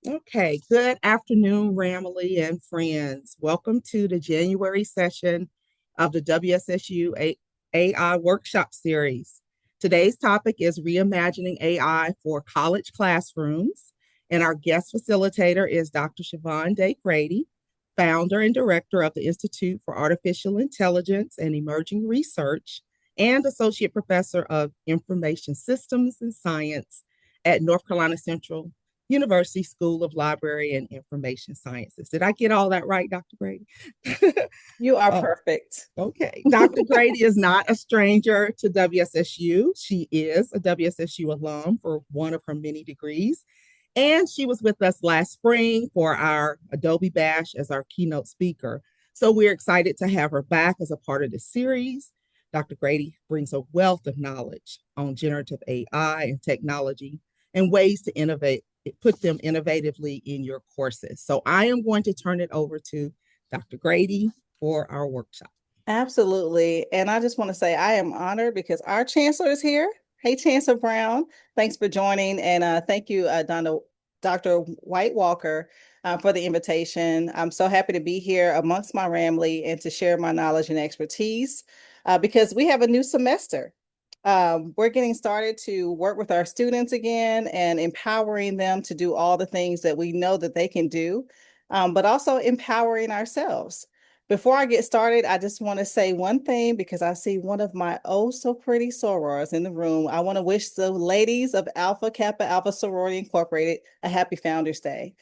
Okay, good afternoon, Ramily and friends. Welcome to the January session of the WSSU AI Workshop Series. Today's topic is reimagining AI for college classrooms, and our guest facilitator is Dr. Siobahn Grady, founder and director of the Institute for Artificial Intelligence and Emerging Research, and associate professor of Information Systems and Science at North Carolina Central University School of Library and Information Sciences. Did I get all that right, Dr. Grady? You are Oh, perfect. okay. Dr. Grady is not a stranger to WSSU. She is a WSSU alum for one of her many degrees. And she was with us last spring for our Adobe Bash as our keynote speaker. So we're excited to have her back as a part of the series. Dr. Grady brings a wealth of knowledge on generative AI and technology and ways to innovate, put them innovatively in your courses. So I am going to turn it over to Dr. Grady for our workshop. Absolutely. And I just want to say I am honored because our chancellor is here. Hey, Chancellor Brown. Thanks for joining. And thank you, Dr. White Walker, for the invitation. I'm so happy to be here amongst my family and to share my knowledge and expertise because we have a new semester. We're getting started to work with our students again and empowering them to do all the things that we know that they can do, but also empowering ourselves. Before I get started, I just want to say one thing because I see one of my oh so pretty sorors in the room. I want to wish the ladies of Alpha Kappa Alpha Sorority Incorporated a happy Founders Day.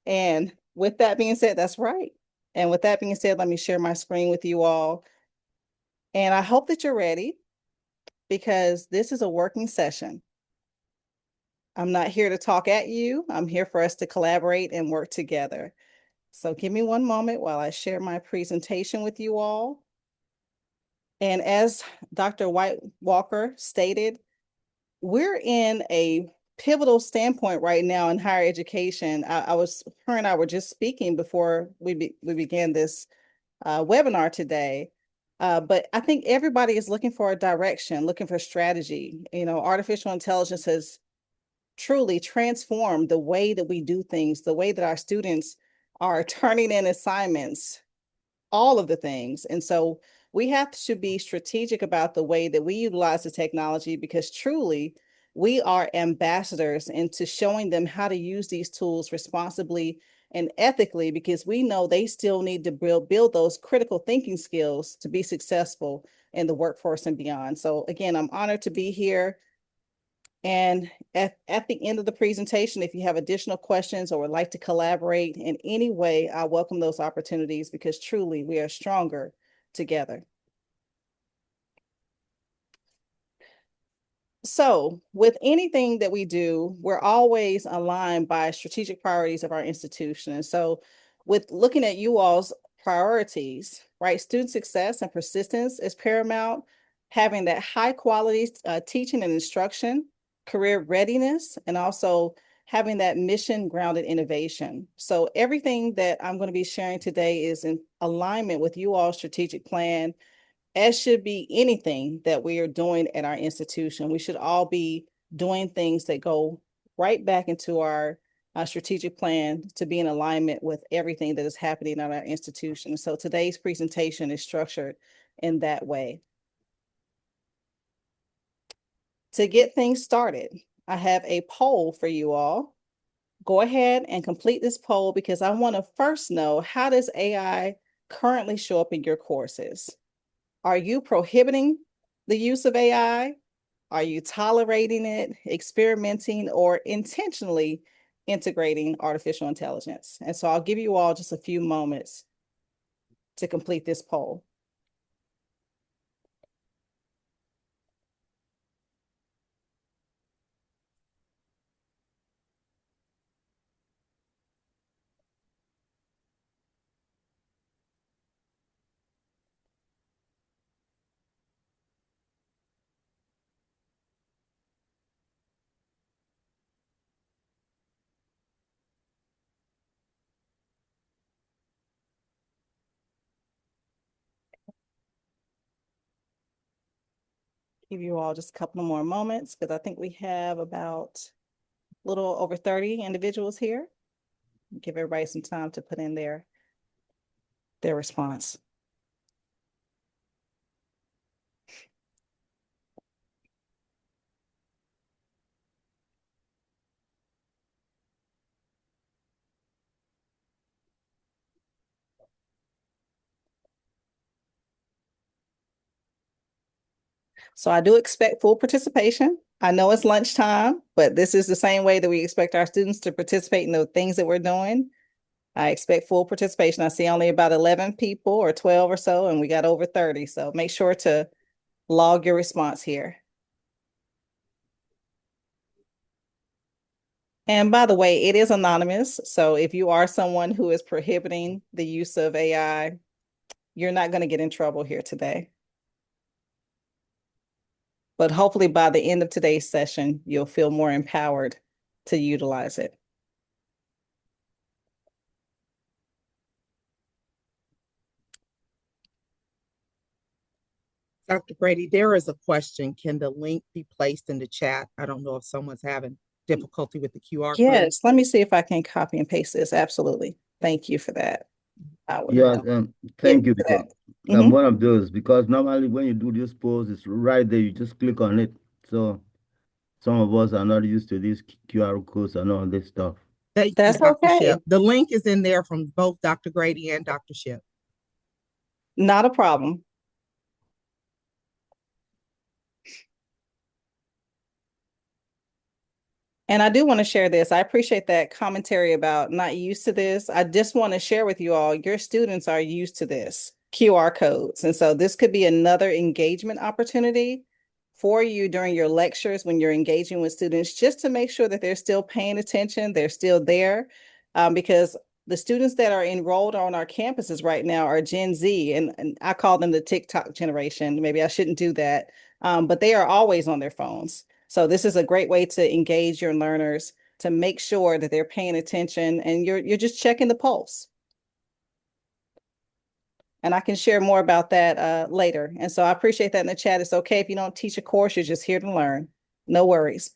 And with that being said, that's right. And with that being said, let me share my screen with you all. And I hope that you're ready because this is a working session. I'm not here to talk at you. I'm here for us to collaborate and work together. So give me one moment while I share my presentation with you all. And as Dr. White Walker stated, we're in a pivotal standpoint right now in higher education. Her and I were just speaking before we began this webinar today. But I think everybody is looking for a direction, looking for strategy. You know, artificial intelligence has truly transformed the way that we do things, the way that our students are turning in assignments, all of the things. And so we have to be strategic about the way that we utilize the technology because truly we are ambassadors into showing them how to use these tools responsibly and ethically because we know they still need to build those critical thinking skills to be successful in the workforce and beyond. So again, I'm honored to be here. And at the end of the presentation, if you have additional questions or would like to collaborate in any way, I welcome those opportunities because truly we are stronger together. So with anything that we do, we're always aligned by strategic priorities of our institution. And so with looking at you all's priorities, right, student success and persistence is paramount, having that high quality teaching and instruction, career readiness, and also having that mission grounded innovation. So everything that I'm going to be sharing today is in alignment with you all's strategic plan, as should be anything that we are doing at our institution. We should all be doing things that go right back into our strategic plan to be in alignment with everything that is happening at our institution. So today's presentation is structured in that way. To get things started, I have a poll for you all. Go ahead and complete this poll because I want to first know, how does AI currently show up in your courses? Are you prohibiting the use of AI? Are you tolerating it, experimenting, or intentionally integrating artificial intelligence? And so I'll give you all just a few moments to complete this poll. Give you all just a couple of more moments because I think we have about a little over 30 individuals here. Give everybody some time to put in their response. So I do expect full participation. I know it's lunchtime, but this is the same way that we expect our students to participate in the things that we're doing. I expect full participation. I see only about 11 people or 12 or so, and we got over 30. So make sure to log your response here. And by the way, it is anonymous. So if you are someone who is prohibiting the use of AI, you're not going to get in trouble here today. But hopefully by the end of today's session, you'll feel more empowered to utilize it. Dr. Grady, there is a question. Can the link be placed in the chat? I don't know if someone's having difficulty with the QR code. Yes, let me see if I can copy and paste this. Absolutely. Thank you for that. I would Yeah, love thank it you for because that. Mhm. one of those because normally when you do this post, it's right there. You just click on it. So some of us are not used to these QR codes and all this stuff. Thank you, That's Dr. okay. Ship. The link is in there from both Dr. Grady and Dr. Ship. Not a problem. And I do want to share this. I appreciate that commentary about not used to this. I just want to share with you all, your students are used to this QR codes. And so this could be another engagement opportunity for you during your lectures when you're engaging with students, just to make sure that they're still paying attention, they're still there. Because the students that are enrolled on our campuses right now are Gen Z, and I call them the TikTok generation. Maybe I shouldn't do that, but they are always on their phones. So this is a great way to engage your learners, to make sure that they're paying attention, and you're just checking the pulse. And I can share more about that later. And so I appreciate that in the chat. It's okay if you don't teach a course, you're just here to learn. No worries.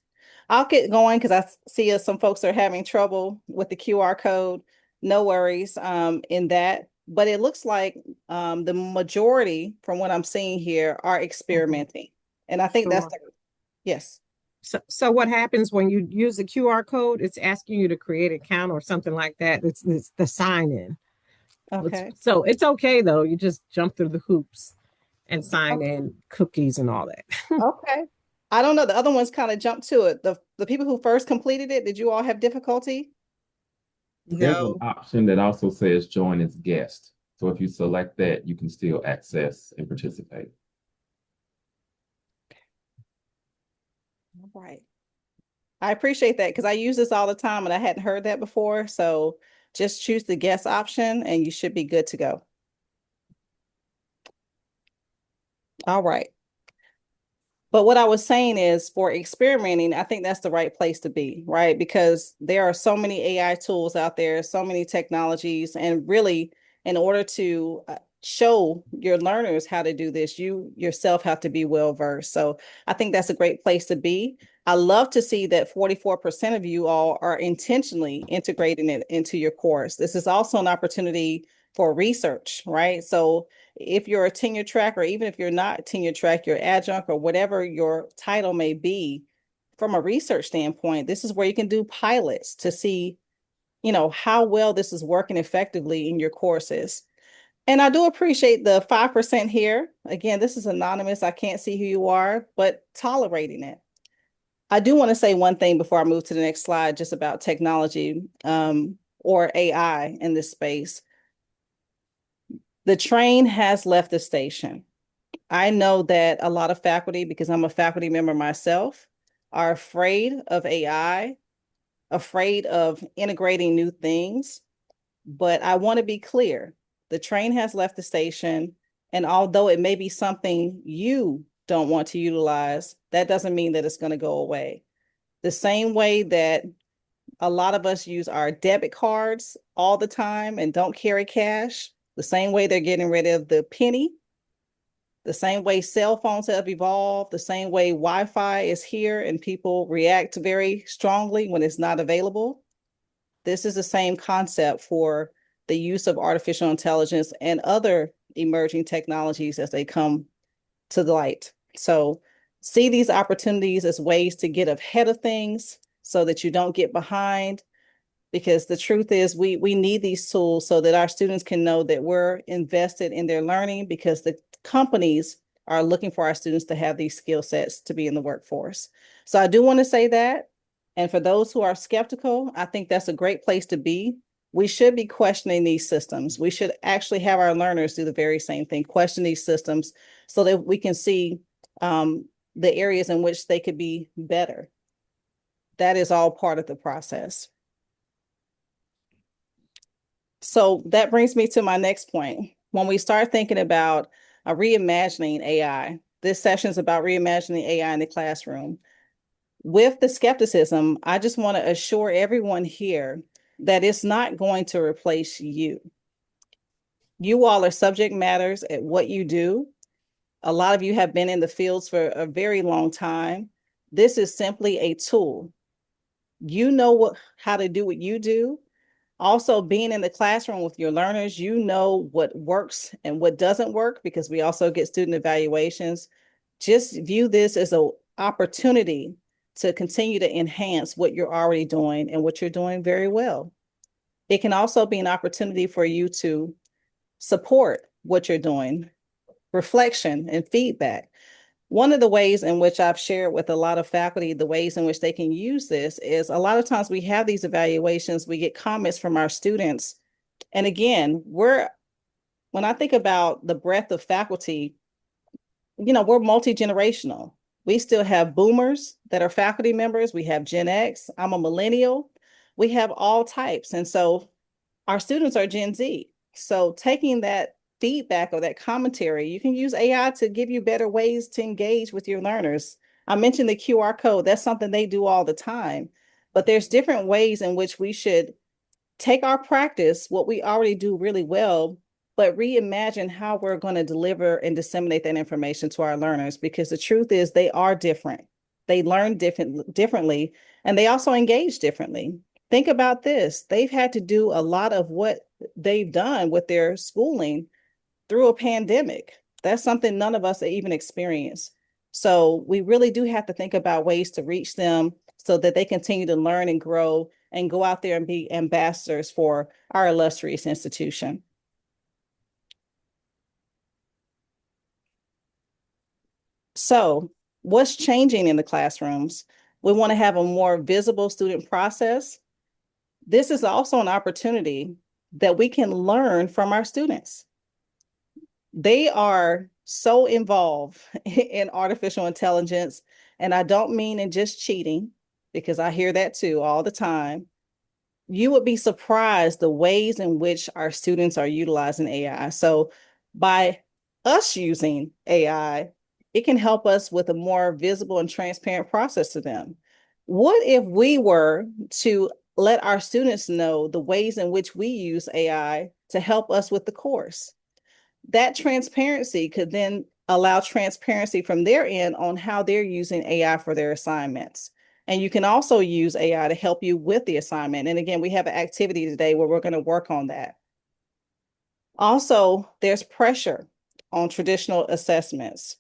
I'll get going because I see some folks are having trouble with the QR code. No worries in that. But it looks like the majority, from what I'm seeing here, are experimenting. And I think that's Sure. yes. So what happens when you use the QR code? It's asking you to create an account or something like that. It's the sign in. Okay. So it's okay though. You just jump through the hoops and sign Okay. in cookies and all that. Okay. I don't know. The other ones kind of jumped to it. The people who first completed it, did you all have difficulty? There's an No, option that also says join as guest. So if you select that, you can still access and participate. All right. I appreciate that because I use this all the time and I hadn't heard that before. So just choose the guest option and you should be good to go. All right. But what I was saying is, for experimenting, I think that's the right place to be, right? Because there are so many AI tools out there, so many technologies, and really, in order to show your learners how to do this, you yourself have to be well versed. So I think that's a great place to be. I love to see that 44% of you all are intentionally integrating it into your course. This is also an opportunity for research, right? So if you're a tenure track, or even if you're not tenure track, you're adjunct or whatever your title may be, from a research standpoint, this is where you can do pilots to see, how well this is working effectively in your courses. And I do appreciate the 5% here. Again, this is anonymous. I can't see who you are, but tolerating it. I do want to say one thing before I move to the next slide, just about technology or AI in this space. The train has left the station. I know that a lot of faculty, because I'm a faculty member myself, are afraid of AI, afraid of integrating new things. But I want to be clear, the train has left the station. And although it may be something you don't want to utilize, that doesn't mean that it's going to go away. The same way that a lot of us use our debit cards all the time and don't carry cash, the same way they're getting rid of the penny, the same way cell phones have evolved, the same way Wi-Fi is here and people react very strongly when it's not available. This is the same concept for the use of artificial intelligence and other emerging technologies as they come to the light. So see these opportunities as ways to get ahead of things so that you don't get behind, because the truth is we need these tools so that our students can know that we're invested in their learning, because the companies are looking for our students to have these skill sets to be in the workforce. So I do want to say that. And for those who are skeptical, I think that's a great place to be. We should be questioning these systems. We should actually have our learners do the very same thing, question these systems so that we can see the areas in which they could be better. That is all part of the process. So that brings me to my next point. When we start thinking about reimagining AI, this session is about reimagining AI in the classroom. With the skepticism, I just want to assure everyone here that it's not going to replace you. You all are subject matters at what you do. A lot of you have been in the fields for a very long time. This is simply a tool. You know how to do what you do. Also, being in the classroom with your learners, you know what works and what doesn't work, because we also get student evaluations. Just view this as an opportunity to continue to enhance what you're already doing and what you're doing very well. It can also be an opportunity for you to support what you're doing, reflection and feedback. One of the ways in which I've shared with a lot of faculty, the ways in which they can use this is, a lot of times we have these evaluations, we get comments from our students. And again, when I think about the breadth of faculty, we're multi-generational. We still have boomers that are faculty members. We have Gen X. I'm a millennial. We have all types. And so our students are Gen Z. So taking that feedback or that commentary, you can use AI to give you better ways to engage with your learners. I mentioned the QR code. That's something they do all the time. But there's different ways in which we should take our practice, what we already do really well, but reimagine how we're going to deliver and disseminate that information to our learners, because the truth is they are different. They learn differently, and they also engage differently. Think about this. They've had to do a lot of what they've done with their schooling through a pandemic. That's something none of us have even experienced. So we really do have to think about ways to reach them so that they continue to learn and grow and go out there and be ambassadors for our illustrious institution. So what's changing in the classrooms? We want to have a more visible student process. This is also an opportunity that we can learn from our students. They are so involved in artificial intelligence, and I don't mean in just cheating, because I hear that too all the time. You would be surprised the ways in which our students are utilizing AI. So by us using AI, it can help us with a more visible and transparent process to them. What if we were to let our students know the ways in which we use AI to help us with the course? That transparency could then allow transparency from their end on how they're using AI for their assignments. And you can also use AI to help you with the assignment. And again, we have an activity today where we're going to work on that. Also, there's pressure on traditional assessments.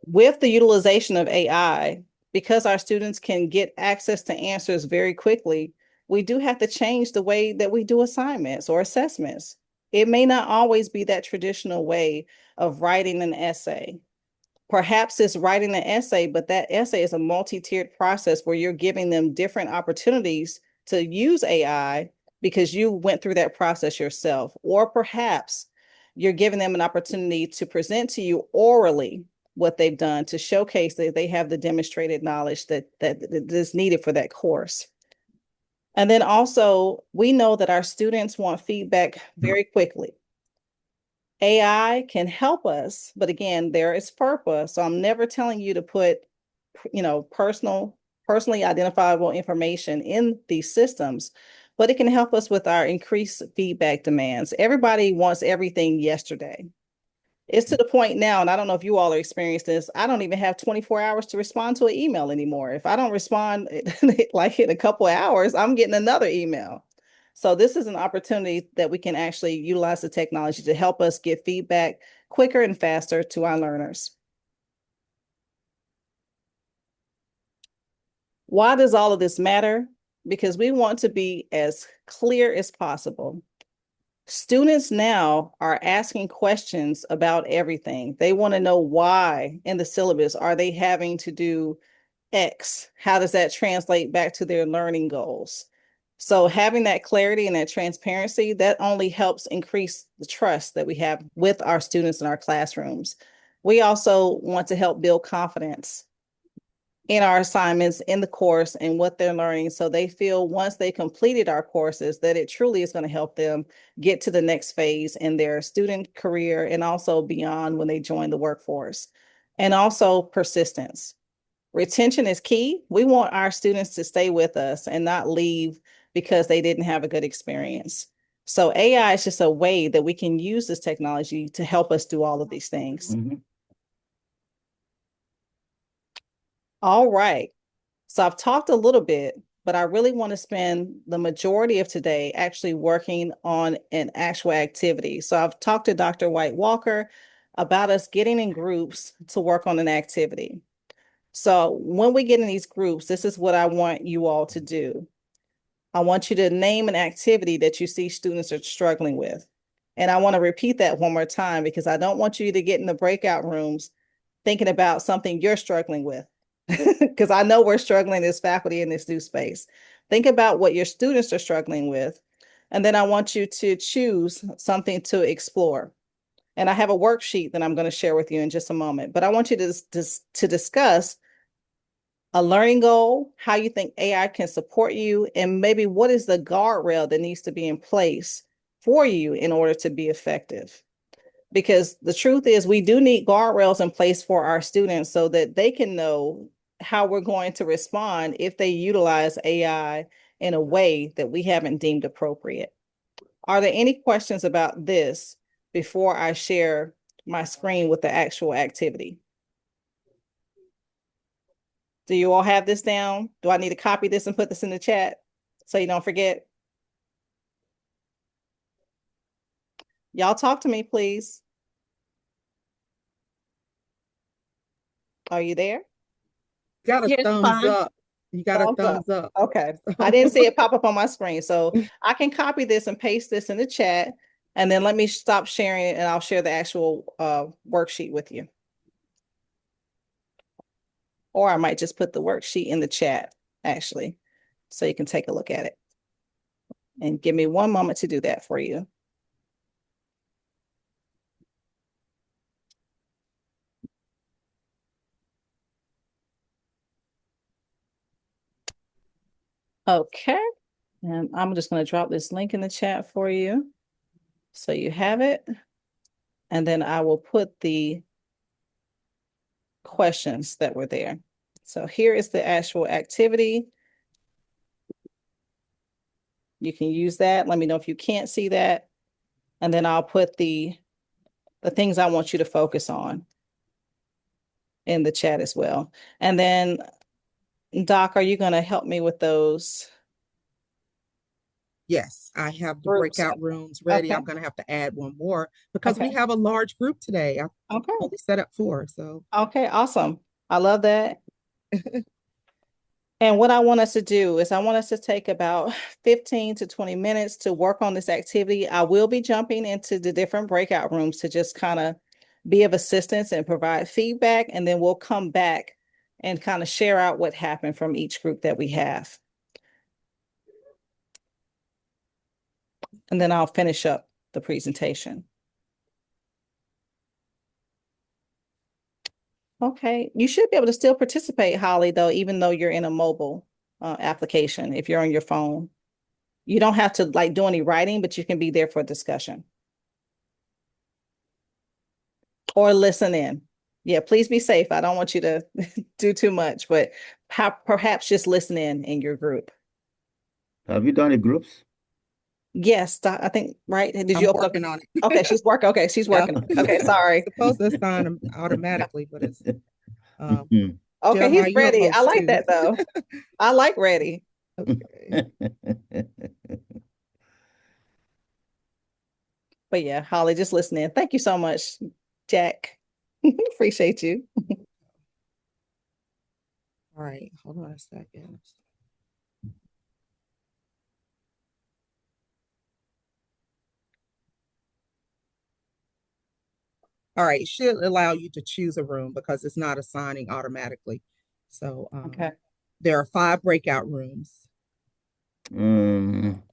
With the utilization of AI, because our students can get access to answers very quickly, we do have to change the way that we do assignments or assessments. It may not always be that traditional way of writing an essay. Perhaps it's writing an essay, but that essay is a multi-tiered process where you're giving them different opportunities to use AI because you went through that process yourself. Or perhaps you're giving them an opportunity to present to you orally what they've done to showcase that they have the demonstrated knowledge that is needed for that course. And then also, we know that our students want feedback very quickly. AI can help us, but again, there is FERPA. So I'm never telling you to put, personally identifiable information in these systems, but it can help us with our increased feedback demands. Everybody wants everything yesterday. It's to the point now, and I don't know if you all are experiencing this, I don't even have 24 hours to respond to an email anymore. If I don't respond like in a couple of hours, I'm getting another email. So this is an opportunity that we can actually utilize the technology to help us get feedback quicker and faster to our learners. Why does all of this matter? Because we want to be as clear as possible. Students now are asking questions about everything. They want to know why in the syllabus are they having to do X? How does that translate back to their learning goals? So having that clarity and that transparency, that only helps increase the trust that we have with our students in our classrooms. We also want to help build confidence in our assignments, in the course, and what they're learning. So they feel once they completed our courses that it truly is going to help them get to the next phase in their student career and also beyond when they join the workforce. And also persistence. Retention is key. We want our students to stay with us and not leave because they didn't have a good experience. So AI is just a way that we can use this technology to help us do all of these things. All right. So I've talked a little bit, but I really want to spend the majority of today actually working on an actual activity. So I've talked to Dr. White Walker about us getting in groups to work on an activity. So when we get in these groups, this is what I want you all to do. I want you to name an activity that you see students are struggling with. And I want to repeat that one more time because I don't want you to get in the breakout rooms thinking about something you're struggling with. Because I know we're struggling as faculty in this new space. Think about what your students are struggling with. And then I want you to choose something to explore. And I have a worksheet that I'm going to share with you in just a moment. But I want you to discuss a learning goal, how you think AI can support you, and maybe what is the guardrail that needs to be in place for you in order to be effective. Because the truth is, we do need guardrails in place for our students so that they can know how we're going to respond if they utilize AI in a way that we haven't deemed appropriate. Are there any questions about this before I share my screen with the actual activity? Do you all have this down? Do I need to copy this and put this in the chat so you don't forget? Y'all talk to me, please. Are you there? Got a Yes, thumbs fine. up. You got a thumbs up. Okay. I didn't see it pop up on my screen. So I can copy this and paste this in the chat. And then let me stop sharing it and I'll share the actual worksheet with you. Or I might just put the worksheet in the chat, actually, so you can take a look at it. And give me one moment to do that for you. Okay. And I'm just going to drop this link in the chat for you so you have it. And then I will put the questions that were there. So here is the actual activity. You can use that. Let me know if you can't see that. And then I'll put the things I want you to focus on in the chat as well. And then, Doc, are you going to help me with those Yes, I have the groups? breakout rooms ready. Okay. I'm going to have to add one more because we Okay. have a large group today. I've Okay. only set up 4. So, Okay, awesome. I love that. And what I want us to do is I want us to take about 15 to 20 minutes to work on this activity. I will be jumping into the different breakout rooms to just kind of be of assistance and provide feedback. And then we'll come back and kind of share out what happened from each group that we have. And then I'll finish up the presentation. Okay, you should be able to still participate, Holly, though, even though you're in a mobile application, if you're on your phone. You don't have to like do any writing, but you can be there for discussion. Or listen in. Yeah, please be safe. I don't want you to do too much, but perhaps just listen in your group. Have you done the groups? Yes, I think, right? Did I'm you open up? working on it. Okay, she's working. Okay, she's Yeah. working. Okay, sorry. Supposed to assign them automatically, but it's Mhm. Okay, Jeremiah, he's you're a ready. I host like too. that though. I like ready. Okay. But yeah, Holly, just listening. Thank you so much, Jack. Appreciate you. All right, hold on a second. All right, it should allow you to choose a room because it's not assigning automatically. So Okay. there are 5 breakout rooms. Um,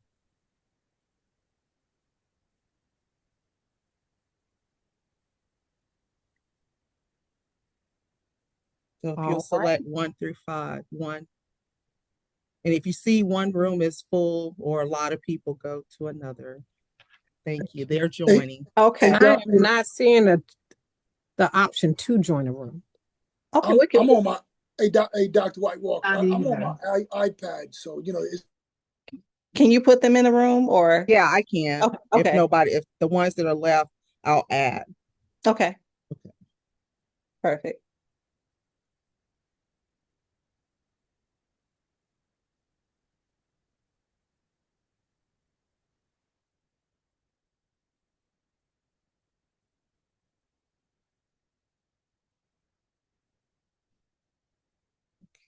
So if you'll All right. select 1 through 5, and if you see one room is full or a lot of people, go to another. Thank you. They're joining. Okay. I am not seeing the option to join a room. Okay, I'm, we can. I'm on my Dr. White Walker. Not I'm on either. my iPad, so it's Can you put them in a room or? Yeah, I can. Okay. If the ones that are left, I'll add. Okay. Okay. Perfect.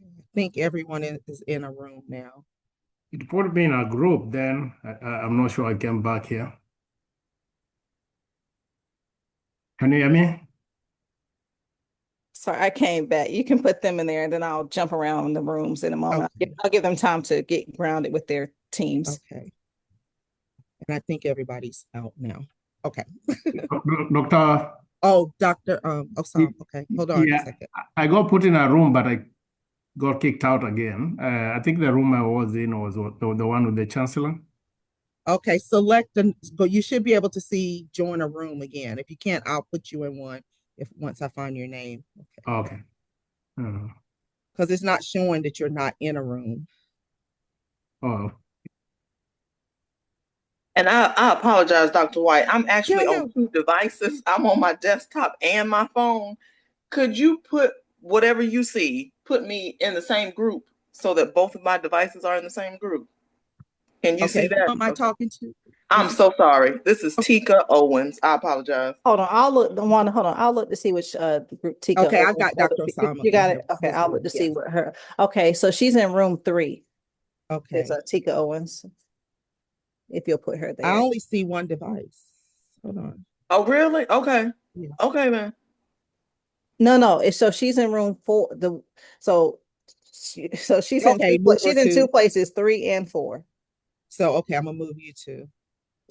I think everyone is in a room now. It put me in a group, then I'm not sure I came back here. Can you hear me? Sorry, I came back. You can put them in there and then I'll jump around the rooms in a moment. Okay. I'll give them time to get grounded with their teams. Okay. And I think everybody's out now. Okay. Doctor, Oh, Dr. Osam. Okay. Hold on a yeah, second. I got put in a room, but I got kicked out again. I think the room I was in was the one with the chancellor. Okay, but you should be able to see join a room again. If you can't, I'll put you in one once I find your name. Okay. Okay. Because it's not showing that you're not in a room. Oh, And I apologize, Dr. White. I'm actually Yeah, on 2 devices. I'm on my desktop and my phone. Could you put whatever you see, put me in the same group so that both of my devices are in the same group? Can you see Okay, who that? am I Okay. talking to? I'm so sorry. This is Tika Owens. I apologize. Hold on, hold on. I'll look to see which group Tika. Okay, I got Dr. Osama You in got here. it. Okay, His I'll group, look to see yes. what her. Okay, so she's in room 3. Okay. It's Tika Owens. If you'll put her I there. only see one device. Hold on. Oh, really? Okay. Yeah. Okay, man. No. So she's in room 4. So she's in Okay, move her she's in to. 2 places, 3 and 4. So okay, I'm gonna move you to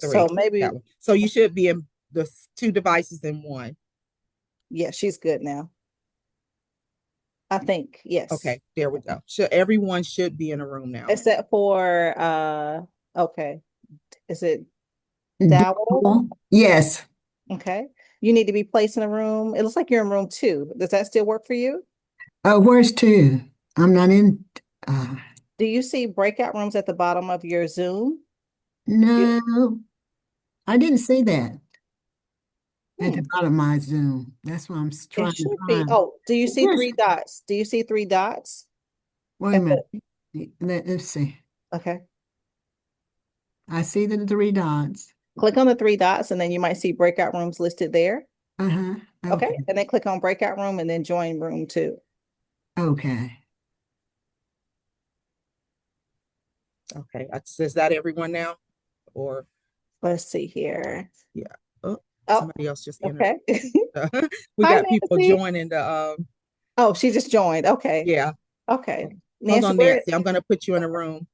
3. So maybe That one. So you should be in the 2 devices in one. yeah, she's good now. I think yes. Okay, there we go. Everyone should be in a room now. Except for okay. Is it Dowell? Yes. Okay. You need to be placed in a room. It looks like you're in room 2. Does that still work for you? Where's 2? I'm not in. Do you see breakout rooms at the bottom of your Zoom? No, I didn't see that at the Hmm. bottom of my Zoom. That's what I'm It trying to should be. find. Oh, do you see Where's- 3 dots? Do you see 3 dots? Wait a minute. Let's see. Okay. I see the 3 dots. Click on the 3 dots and then you might see breakout rooms listed there. Uh-huh. Okay. And then click on breakout room and then join room 2. Okay. Okay, is that everyone now? Or Let's see here. yeah. Oh, Oh, somebody else just entered. okay. We Hi, got people Nancy. joining the Oh, she just joined. Okay. yeah. Okay. Hold Nancy, on, Nancy. I'm gonna put you in a room.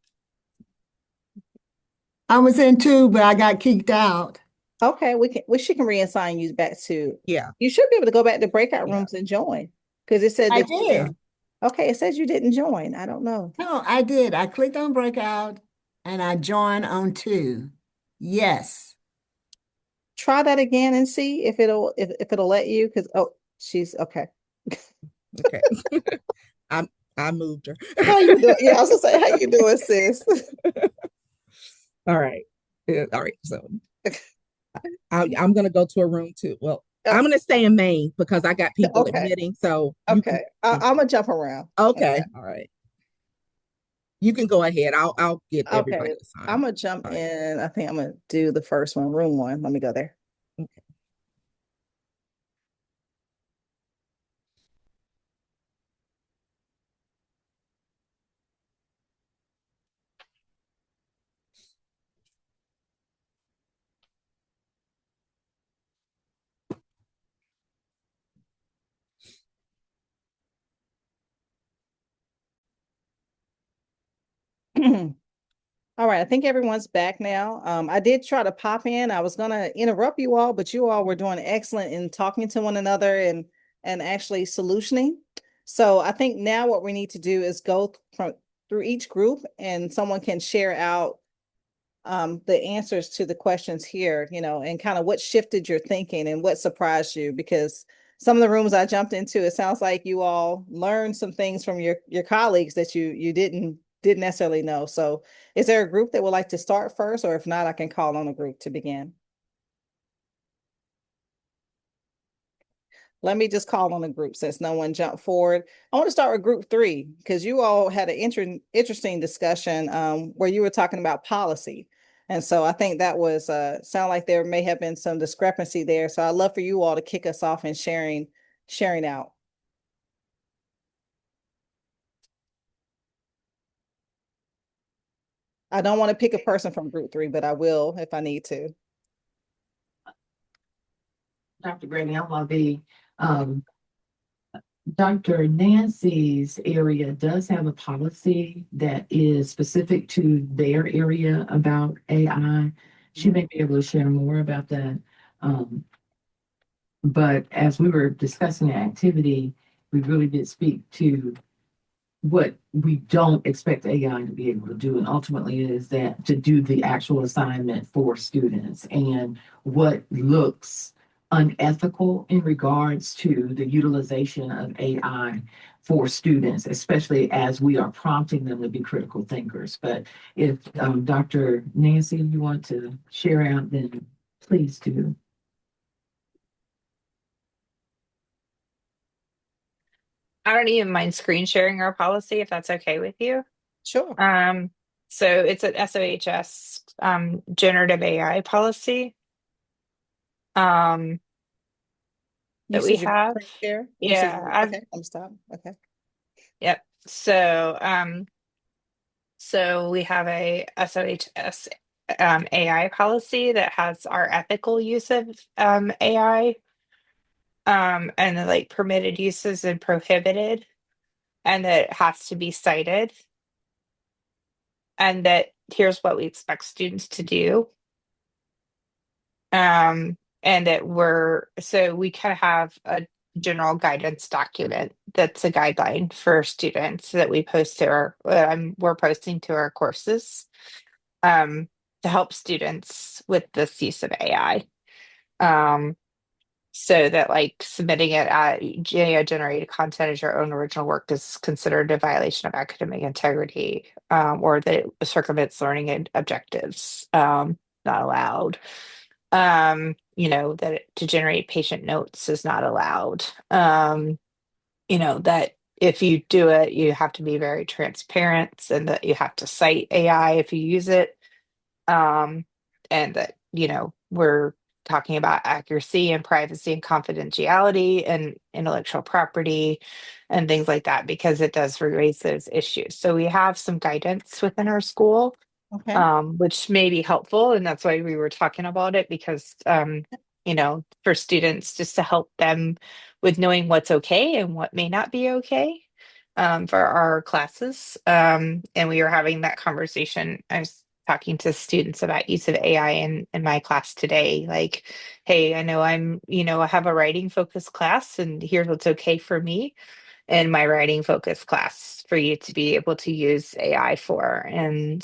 I was in 2, but I got kicked out. okay, she can reassign you back to. Yeah. You should be able to go back to breakout Yeah. rooms and join. Because it said I that you did. okay, it says you didn't join. I don't know. No, I did. I clicked on breakout and I joined on 2. Yes. Try that again and see if it'll let you. Because she's okay. Okay. I moved her. How you doing? Yeah, I was gonna say, how you doing, sis? All right. All right. So I'm gonna go to a room too. Well, I'm gonna stay in Maine because I got people Okay. admitting. So Okay. I'm gonna jump around. Okay. All right. You can go ahead. I'll get Okay, everybody assigned. I'm gonna jump All right. in. I think I'm gonna do the first one, room one. Let me go there. Okay. All right, I think everyone's back now. I did try to pop in. I was gonna interrupt you all, but you all were doing excellent in talking to one another and actually solutioning. So I think now what we need to do is go through each group, and someone can share out the answers to the questions here, and kind of what shifted your thinking and what surprised you. Because some of the rooms I jumped into, it sounds like you all learned some things from your colleagues that you didn't necessarily know. So is there a group that would like to start first, or if not, I can call on a group to begin? Let me just call on a group since no one jumped forward. I want to start with group three because you all had an interesting discussion where you were talking about policy. And so I think that was sound like there may have been some discrepancy there. So I'd love for you all to kick us off in sharing out. I don't want to pick a person from group three, but I will if I need to. Dr. Grady, I'm gonna be Dr. Nancy's area does have a policy that is specific to their area about AI. She may be able to share more about that. But as we were discussing the activity, we really did speak to what we don't expect AI to be able to do. And ultimately is that to do the actual assignment for students and what looks unethical in regards to the utilization of AI for students, especially as we are prompting them to be critical thinkers. But if Dr. Nancy, you want to share out, then please do. I don't even mind screen sharing our policy if that's okay with you. Sure. So it's an SOHS generative AI policy that You we said you have. screen share? Yeah, Okay, I'm stop. Okay. yep. So we have a SOHS AI policy that has our ethical use of AI and the like permitted uses and prohibited, and that it has to be cited, and that here's what we expect students to do. And that we kind of have a general guidance document that's a guideline for students that we post to we're posting to our courses to help students with this use of AI. So that like submitting it at GAO generated content as your own original work is considered a violation of academic integrity, or that it circumvents learning objectives, not allowed. That to generate patient notes is not allowed. That if you do it, you have to be very transparent and that you have to cite AI if you use it. And that, we're talking about accuracy and privacy and confidentiality and intellectual property and things like that, because it does raise those issues. So we have some guidance within our school, Okay. which may be helpful. And that's why we were talking about it, because, for students, just to help them with knowing what's okay and what may not be okay for our classes. And we were having that conversation. I was talking to students about use of AI in my class today. Like, hey, I know I have a writing focused class, and here's what's okay for me in my writing focus class for you to be able to use AI for. And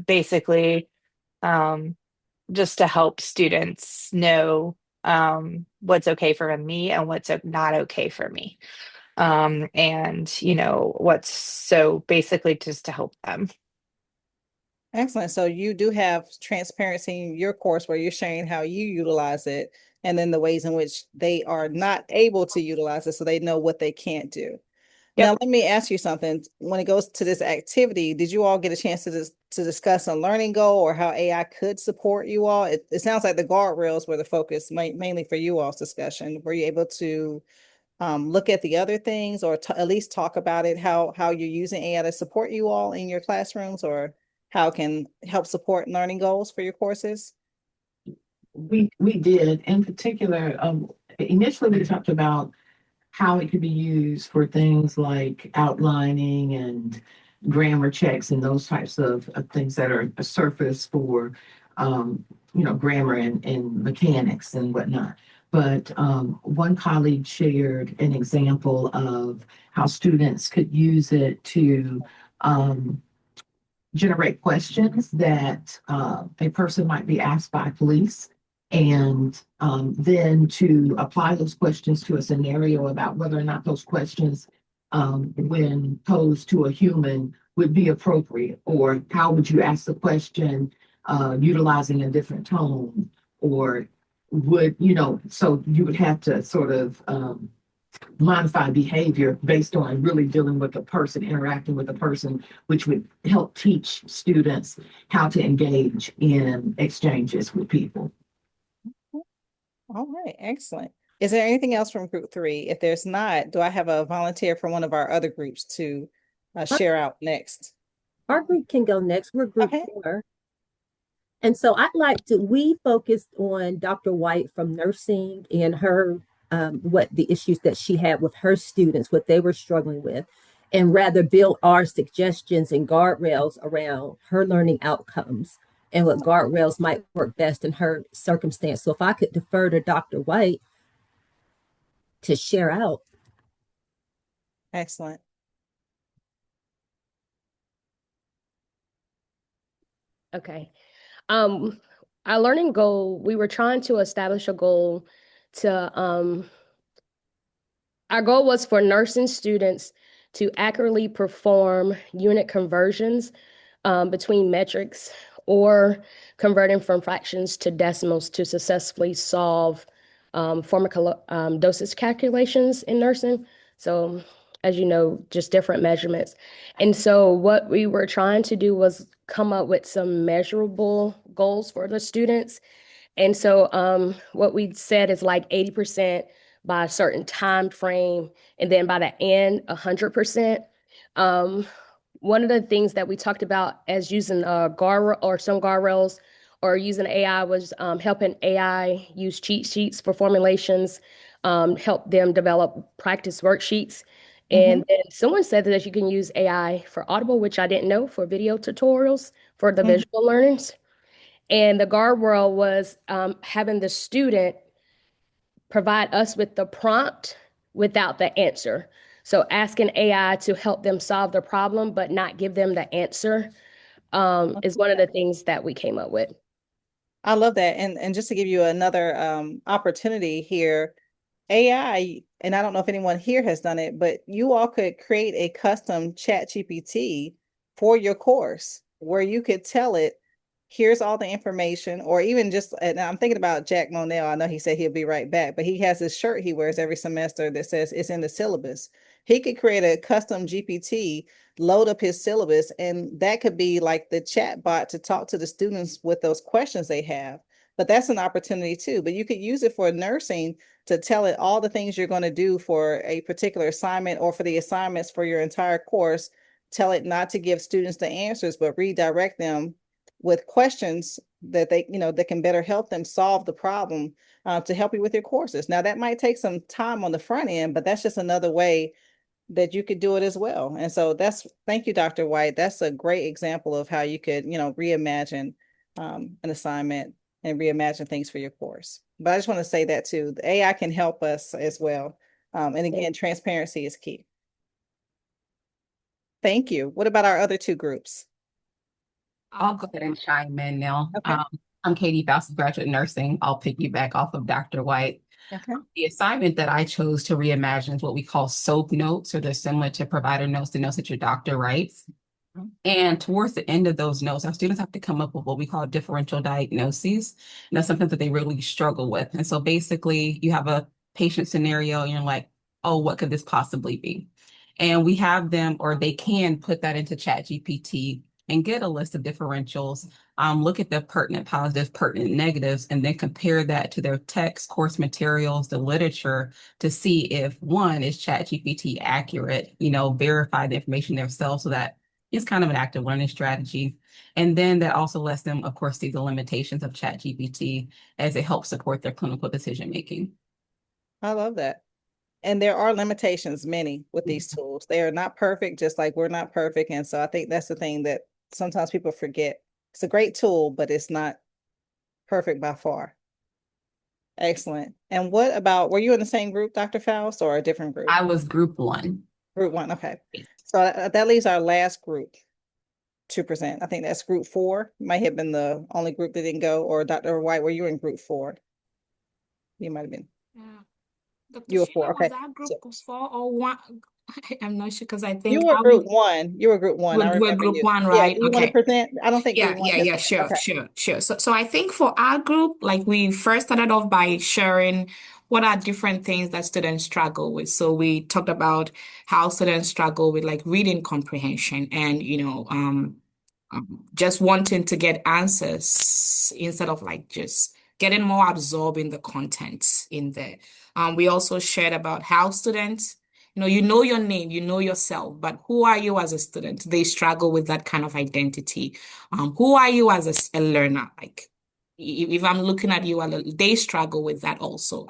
basically, um, just to help students know what's okay for me and what's not okay for me. And what's so basically just to help them. Excellent. So you do have transparency in your course where you're sharing how you utilize it and then the ways in which they are not able to utilize it so they know what they can't do. Now, let me ask you something. When it goes to this activity, did you all get a chance to discuss a learning goal or how AI could support you all? It sounds like the guardrails were the focus mainly for you all's discussion. Were you able to look at the other things or at least talk about it, how you're using AI to support you all in your classrooms or how it can help support learning goals for your courses? We did. In particular, initially we talked about how it could be used for things like outlining and grammar checks and those types of things that are a surface for grammar and mechanics and whatnot. But one colleague shared an example of how students could use it to generate questions that a person might be asked by police, and then to apply those questions to a scenario about whether or not those questions, when posed to a human, would be appropriate, or how would you ask the question utilizing a different tone, or so you would have to sort of modify behavior based on really dealing with a person, interacting with a person, which would help teach students how to engage in exchanges with people. All right, excellent. Is there anything else from group 3? If there's not, do I have a volunteer from one of our other groups to share out next? Our group can go next. We're group Okay. 4. And so we focused on Dr. White from nursing and her, what the issues that she had with her students, what they were struggling with, and rather build our suggestions and guardrails around her learning outcomes and what guardrails might work best in her circumstance. So if I could defer to Dr. White to share out. Excellent. Okay. Our learning goal, we were trying to establish a goal to, our goal was for nursing students to accurately perform unit conversions between metrics or converting from fractions to decimals to successfully solve dosage calculations in nursing. So, as you know, just different measurements. And so what we were trying to do was come up with some measurable goals for the students. And so what we said is like 80% by a certain time frame, and then by the end, 100%. One of the things that we talked about as using guard or some guardrails or using AI was helping AI use cheat sheets for formulations, help them develop practice worksheets. And then someone said that you can use AI for Audible, which I didn't know, for video tutorials for the visual learners. And the guardrail was having the student provide us with the prompt without the answer. So asking AI to help them solve the problem, but not give them the answer is one of the things that we came up with. I love that. And just to give you another opportunity here, AI, and I don't know if anyone here has done it, but you all could create a custom chat GPT for your course where you could tell it, here's all the information, or even just, and I'm thinking about Jack Monell. I know he said he'll be right back, but he has this shirt he wears every semester that says it's in the syllabus. He could create a custom GPT, load up his syllabus, and that could be like the chat bot to talk to the students with those questions they have. But that's an opportunity too. But you could use it for nursing to tell it all the things you're going to do for a particular assignment or for the assignments for your entire course. Tell it not to give students the answers, but redirect them with questions that that can better help them solve the problem to help you with your courses. Now, that might take some time on the front end, but that's just another way that you could do it as well. And so thank you, Dr. White. That's a great example of how you could, reimagine an assignment and reimagine things for your course. But I just want to say that too, the AI can help us as well. And again, transparency is key. Thank you. What about our other two groups? I'll go ahead and chime in now. Okay. I'm Katie Faust, graduate nursing. I'll piggyback off of Dr. White. Okay. The assignment that I chose to reimagine is what we call SOAP notes, or they're similar to provider notes, the notes that your doctor writes. And towards the end of those notes, our students have to come up with what we call differential diagnoses. And that's something that they really struggle with. And so basically, you have a patient scenario and you're like, oh, what could this possibly be? And we have them, or they can put that into ChatGPT and get a list of differentials, look at the pertinent positives, pertinent negatives, and then compare that to their text, course materials, the literature to see if one is ChatGPT accurate, verify the information themselves so that it's kind of an active learning strategy. And then that also lets them, of course, see the limitations of ChatGPT as it helps support their clinical decision making. I love that. And there are limitations, many, with these tools. They are not perfect, just like we're not perfect. And so I think that's the thing that sometimes people forget. It's a great tool, but it's not perfect by far. Excellent. And what about, were you in the same group, Dr. Faust, or a different group? I was group 1. Group 1, okay. So that leaves our last group to present. I think that's group 4. Might have been the only group that didn't go, or Dr. White, were you in group 4? You might have been. Yeah. Dr. You were Sheila, 4, okay. was that group 4 or 1? I'm not sure because I You think were I'll group be 1. You were group 1. I we're remember group you. 1, Yeah, right? do you want to Okay. present? I don't think Yeah, group 1 yeah, has yeah, sure, okay. sure. So I think for our group, like we first started off by sharing what are different things that students struggle with. So we talked about how students struggle with like reading comprehension and, just wanting to get answers instead of like just getting more absorbed in the content in there. We also shared about how students, you know your name, you know yourself, but who are you as a student? They struggle with that kind of identity. Who are you as a learner? Like, if I'm looking at you, they struggle with that also.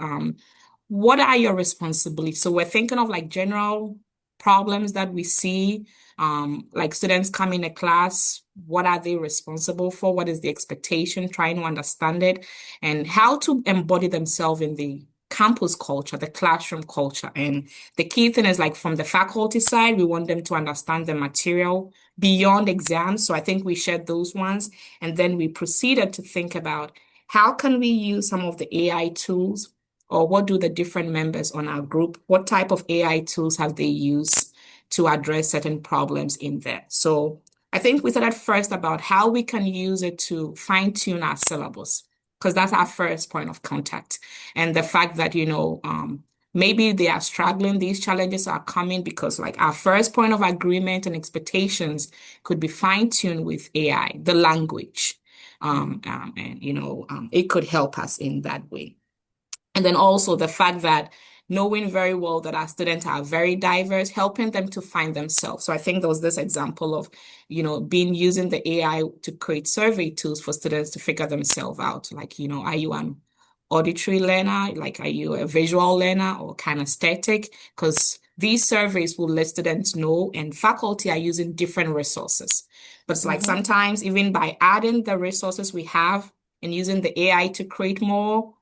What are your responsibilities? So we're thinking of like general problems that we see, like students come in a class, what are they responsible for? What is the expectation? Trying to understand it and how to embody themselves in the campus culture, the classroom culture. And the key thing is like from the faculty side, we want them to understand the material beyond exams. So I think we shared those ones. And then we proceeded to think about how can we use some of the AI tools, or what do the different members on our group, what type of AI tools have they used to address certain problems in there? So I think we started first about how we can use it to fine tune our syllabus, because that's our first point of contact. And the fact that, maybe they are struggling, these challenges are coming because like our first point of agreement and expectations could be fine tuned with AI, the language. It could help us in that way. And then also the fact that knowing very well that our students are very diverse, helping them to find themselves. So I think there was this example of, being using the AI to create survey tools for students to figure themselves out. Like, are you an auditory learner? Like, are you a visual learner or kinesthetic? Because these surveys will let students know, and faculty are using different resources. But it's like sometimes even by adding the resources we have and using the AI to create more,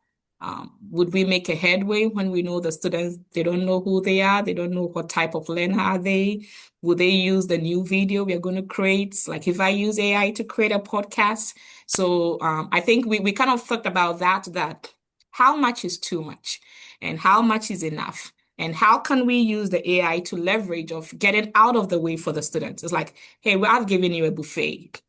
would we make a headway when we know the students, they don't know who they are, they don't know what type of learner are they? Would they use the new video we are going to create? Like if I use AI to create a podcast. So I think we kind of thought about that how much is too much and how much is enough? And how can we use the AI to leverage of get it out of the way for the students? It's like, hey, I've given you a buffet.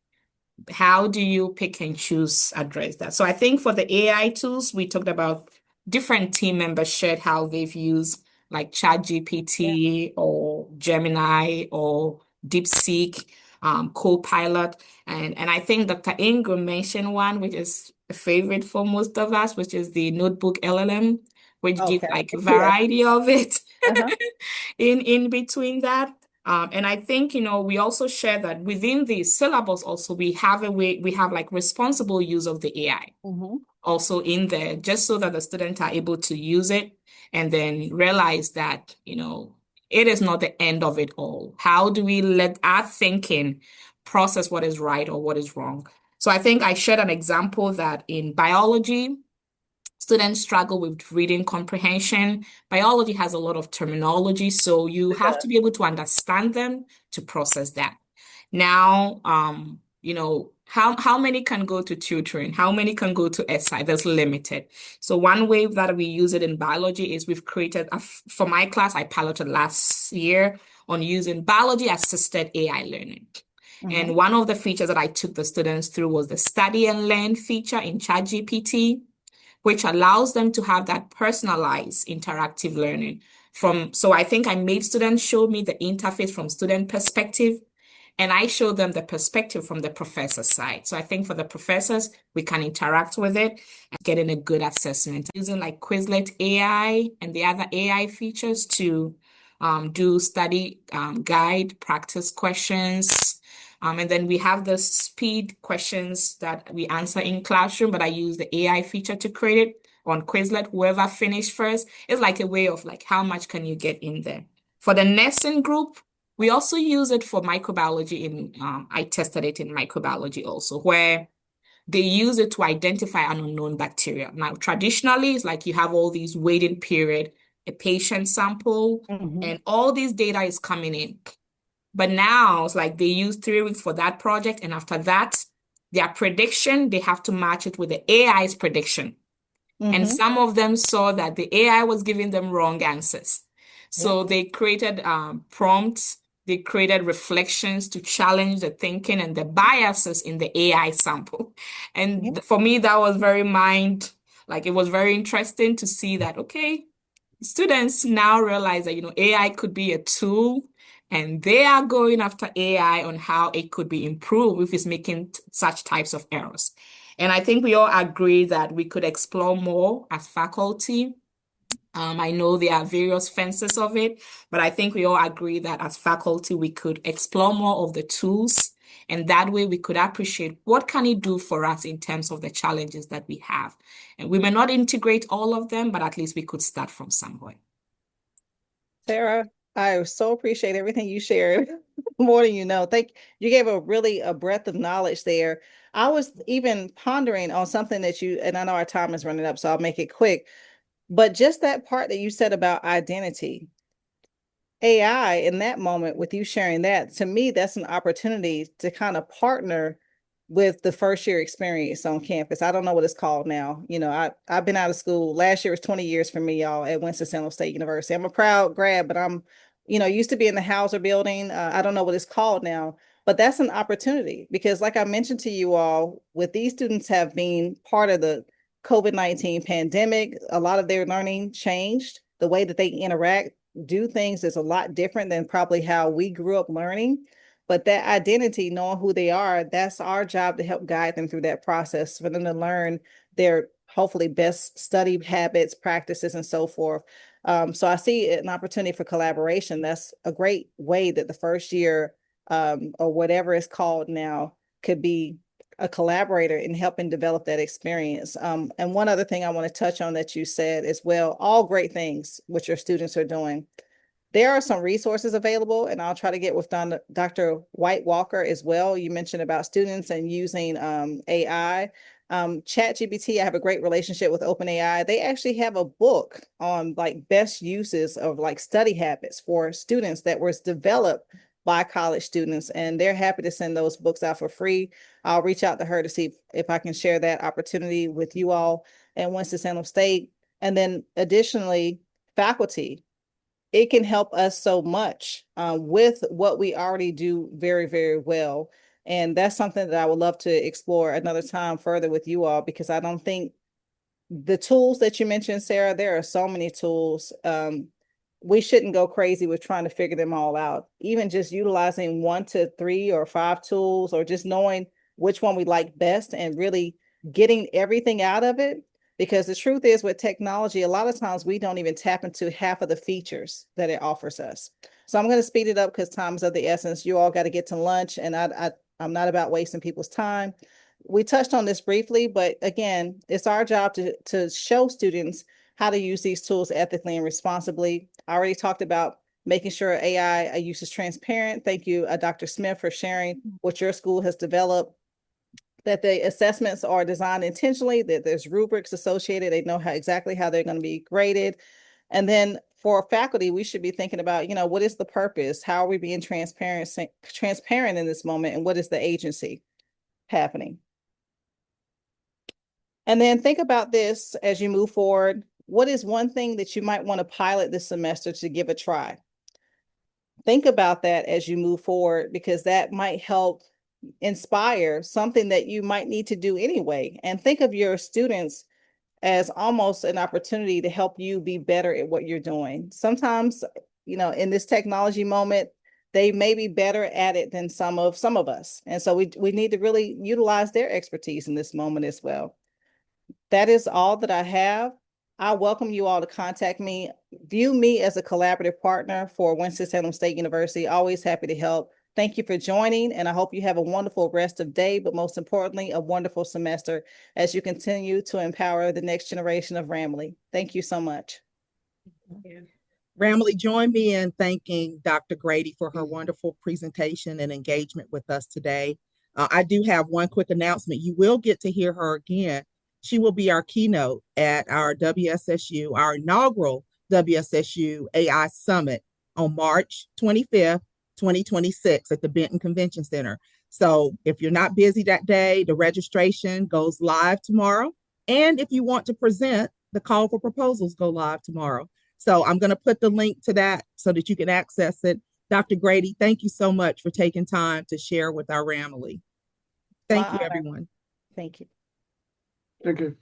How do you pick and choose address that? So I think for the AI tools, we talked about different team members shared how they've used like ChatGPT or Gemini or DeepSeek, Copilot. And I think Dr. Ingram mentioned one, which is a favorite for most of us, which is the Notebook LLM, which gives like a variety of it in between that. And I think, we also share that within the syllabus also, we have like responsible use of the AI also in there, just so that the students are able to use it and then realize that, it is not the end of it all. How do we let our thinking process what is right or what is wrong? So I think I shared an example that in biology, students struggle with reading comprehension. Biology has a lot of terminology, so you have to be able to understand them to process that. Now, how many can go to tutoring? How many can go to SI? There's limited. So one way that we use it in biology is we've created, for my class, I piloted last year on using biology assisted AI learning. And one of the features that I took the students through was the study and learn feature in ChatGPT. which allows them to have that personalized interactive learning. So I think I made students show me the interface from student perspective, and I show them the perspective from the professor's side. So I think for the professors, we can interact with it and getting a good assessment using like Quizlet AI and the other AI features to do study guide, practice questions. And then we have the speed questions that we answer in classroom, but I use the AI feature to create it on Quizlet. Whoever finished first is like a way of like how much can you get in there. For the nursing group, we also use it for microbiology I tested it in microbiology also, where they use it to identify an unknown bacteria. Now, traditionally, it's like you have all these waiting period, a patient sample, and all this data is coming in. But now it's like they use 3 weeks for that project, and after that, their prediction, they have to match it with the AI's prediction. And some of them saw that the AI was giving them wrong answers. So they created prompts, they created reflections to challenge the thinking and the biases in the AI sample. And for me, that was it was very interesting to see that, okay, students now realize that, AI could be a tool, and they are going after AI on how it could be improved if it's making such types of errors. And I think we all agree that we could explore more as faculty. I know there are various fences of it, but I think we all agree that as faculty, we could explore more of the tools, and that way we could appreciate what can it do for us in terms of the challenges that we have. And we may not integrate all of them, but at least we could start from somewhere. Sarah, I so appreciate everything you shared. More than you know. You gave a breadth of knowledge there. I was even pondering on something and I know our time is running up, so I'll make it quick. But just that part that you said about identity, AI in that moment with you sharing that, to me, that's an opportunity to kind of partner with the first year experience on campus. I don't know what it's called now. I've been out of school. Last year was 20 years for me, y'all, at Winston-Salem State University. I'm a proud grad, but I'm, used to be in the Hauser building. I don't know what it's called now, but that's an opportunity because like I mentioned to you all, with these students have been part of the COVID-19 pandemic, a lot of their learning changed. The way that they interact, do things is a lot different than probably how we grew up learning. But that identity, knowing who they are, that's our job to help guide them through that process for them to learn their hopefully best study habits, practices, and so forth. So I see an opportunity for collaboration. That's a great way that the first year or whatever it's called now could be a collaborator in helping develop that experience. And one other thing I want to touch on that you said as well, all great things which your students are doing. There are some resources available, and I'll try to get with Dr. White Walker as well. You mentioned about students and using AI. ChatGPT, I have a great relationship with OpenAI. They actually have a book on like best uses of like study habits for students that was developed by college students, and they're happy to send those books out for free. I'll reach out to her to see if I can share that opportunity with you all at Winston-Salem State. And then additionally, faculty, it can help us so much with what we already do very, very well. And that's something that I would love to explore another time further with you all, because I don't think the tools that you mentioned, Sarah, there are so many tools. We shouldn't go crazy with trying to figure them all out. Even just utilizing 1 to 3 or 5 tools, or just knowing which one we like best and really getting everything out of it. Because the truth is, with technology, a lot of times we don't even tap into half of the features that it offers us. So I'm going to speed it up because time is of the essence. You all got to get to lunch, and I'm not about wasting people's time. We touched on this briefly, but again, it's our job to show students how to use these tools ethically and responsibly. I already talked about making sure AI use is transparent. Thank you, Dr. Smith, for sharing what your school has developed, that the assessments are designed intentionally, that there's rubrics associated. They know exactly how they're going to be graded. And then for faculty, we should be thinking about, what is the purpose? How are we being transparent in this moment? And what is the agency happening? And then think about this as you move forward. What is one thing that you might want to pilot this semester to give a try? Think about that as you move forward, because that might help inspire something that you might need to do anyway. And think of your students as almost an opportunity to help you be better at what you're doing. Sometimes, in this technology moment, they may be better at it than some of us. And so we need to really utilize their expertise in this moment as well. That is all that I have. I welcome you all to contact me. View me as a collaborative partner for Winston-Salem State University. Always happy to help. Thank you for joining, and I hope you have a wonderful rest of day, but most importantly, a wonderful semester as you continue to empower the next generation of Ramley. Thank you so much. Ramley, join me in thanking Dr. Grady for her wonderful presentation and engagement with us today. I do have one quick announcement. You will get to hear her again. She will be our keynote at our WSSU, our inaugural WSSU AI Summit on March 25th, 2026 at the Benton Convention Center. So if you're not busy that day, the registration goes live tomorrow. And if you want to present, the call for proposals go live tomorrow. So I'm going to put the link to that so that you can access it. Dr. Grady, thank you so much for taking time to share with our Ramley. Thank you, everyone. Thank you. Thank you.